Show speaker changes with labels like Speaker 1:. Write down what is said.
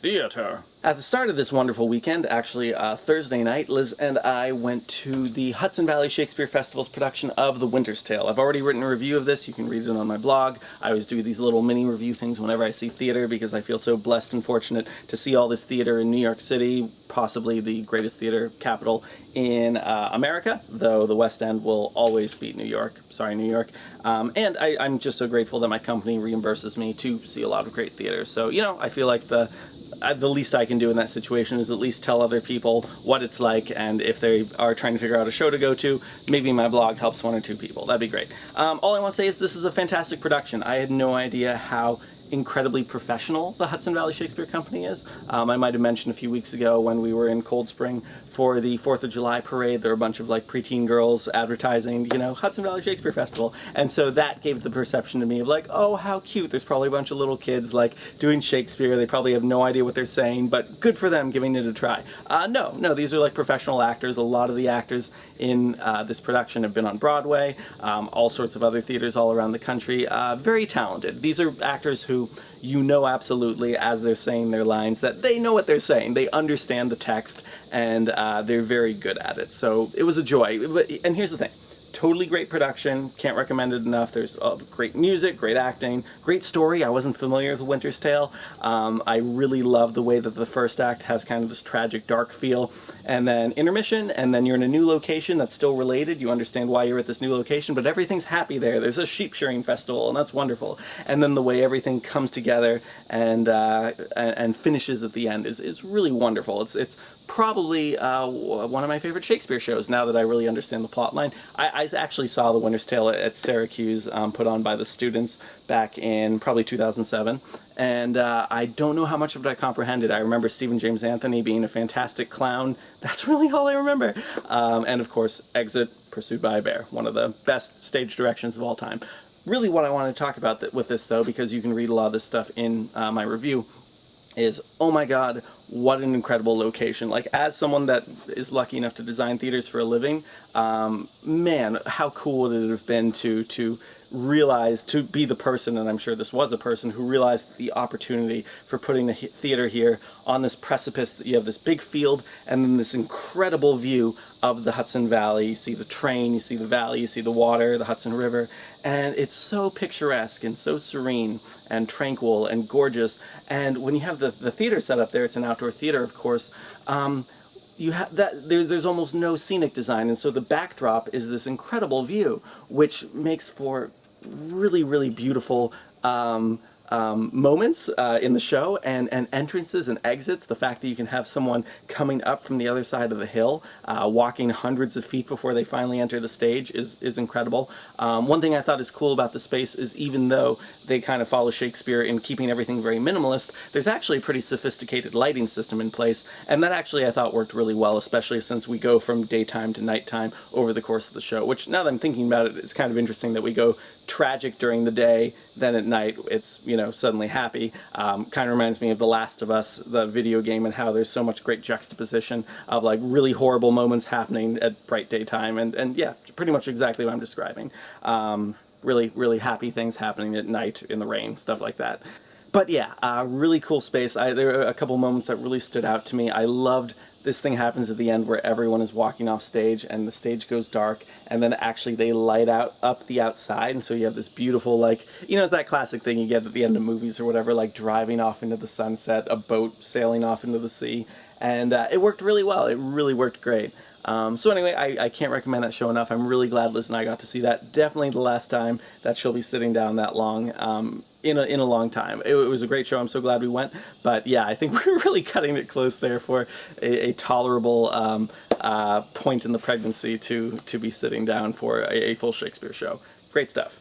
Speaker 1: theater. At the start of this wonderful weekend, actually Thursday night, Liz and I went to the Hudson Valley Shakespeare Festival's production of The Winter's Tale. I've already written a review of this. You can read it on my blog. I always do these little mini review things whenever I see theater because I feel so blessed and fortunate to see all this theater in New York City, possibly the greatest theater capital in America, though the West End will always beat New York. Sorry, New York. And I'm just so grateful that my company reimburses me to see a lot of great theater. So, you know, I feel like the least I can do in that situation is at least tell other people what it's like, and if they are trying to figure out a show to go to, maybe my blog helps one or two people. That'd be great. All I want to say is this is a fantastic production. I had no idea how incredibly professional the Hudson Valley Shakespeare Company is. I might have mentioned a few weeks ago when we were in Cold Spring for the 4th of July parade, there were a bunch of like preteen girls advertising, you know, Hudson Valley Shakespeare Festival, and so that gave the perception to me of like, oh, how cute, there's probably a bunch of little kids like doing Shakespeare, they probably have no idea what they're saying, but good for them giving it a try. No, these are like professional actors. A lot of the actors in this production have been on Broadway, all sorts of other theaters all around the country, very talented. These are actors who you know absolutely as they're saying their lines that they know what they're saying, they understand the text, and they're very good at it. So it was a joy. And here's the thing, totally great production, can't recommend it enough. There's great music, great acting, great story. I wasn't familiar with The Winter's Tale. I really love the way that the first act has kind of this tragic, dark feel, and then intermission, and then you're in a new location that's still related. You understand why you're at this new location, but everything's happy there. There's a sheep shearing festival, and that's wonderful. And then the way everything comes together and finishes at the end is really wonderful. It's probably one of my favorite Shakespeare shows now that I really understand the plot line. I actually saw The Winter's Tale at Syracuse, put on by the students back in probably 2007, and I don't know how much of it I comprehended. I remember Stephen James Anthony being a fantastic clown. That's really all I remember. And of course, Exit, Pursued by a Bear, one of the best stage directions of all time. Really what I want to talk about with this, though, because you can read a lot of this stuff in my review, is, oh my god, what an incredible location. Like, as someone that is lucky enough to design theaters for a living, man, how cool would it have been to realize, to be the person, and I'm sure this was a person, who realized the opportunity for putting the theater here on this precipice. That you have this big field and then this incredible view of the Hudson Valley. You see the train, you see the valley, you see the water, the Hudson River, and it's so picturesque and so serene and tranquil and gorgeous. And when you have the theater set up there, it's an outdoor theater, of course, you have that there's almost no scenic design, and so the backdrop is this incredible view, which makes for really, really beautiful moments in the show, and entrances and exits. The fact that you can have someone coming up from the other side of the hill, walking hundreds of feet before they finally enter the stage is incredible. One thing I thought is cool about the space is, even though they kind of follow Shakespeare in keeping everything very minimalist, there's actually a pretty sophisticated lighting system in place, and that actually I thought worked really well, especially since we go from daytime to nighttime over the course of the show, which, now that I'm thinking about it, it's kind of interesting that we go tragic during the day, then at night it's, you know, suddenly happy. Kind of reminds me of The Last of Us, the video game, and how there's so much great juxtaposition of like really horrible moments happening at bright daytime, and yeah, pretty much exactly what I'm describing. Really, really happy things happening at night in the rain, stuff like that. But yeah, really cool space. There were a couple moments that really stood out to me. I loved this thing happens at the end where everyone is walking off stage and the stage goes dark, and then actually they light up the outside, and so you have this beautiful, like, you know, it's that classic thing you get at the end of movies or whatever, like driving off into the sunset, a boat sailing off into the sea, and it worked really well. It really worked great. So anyway, I can't recommend that show enough. I'm really glad Liz and I got to see that. Definitely the last time that she'll be sitting down that long in a long time. It was a great show. I'm so glad we went. But yeah, I think we're really cutting it close there for a tolerable point in the pregnancy to be sitting down for a full Shakespeare show. Great stuff.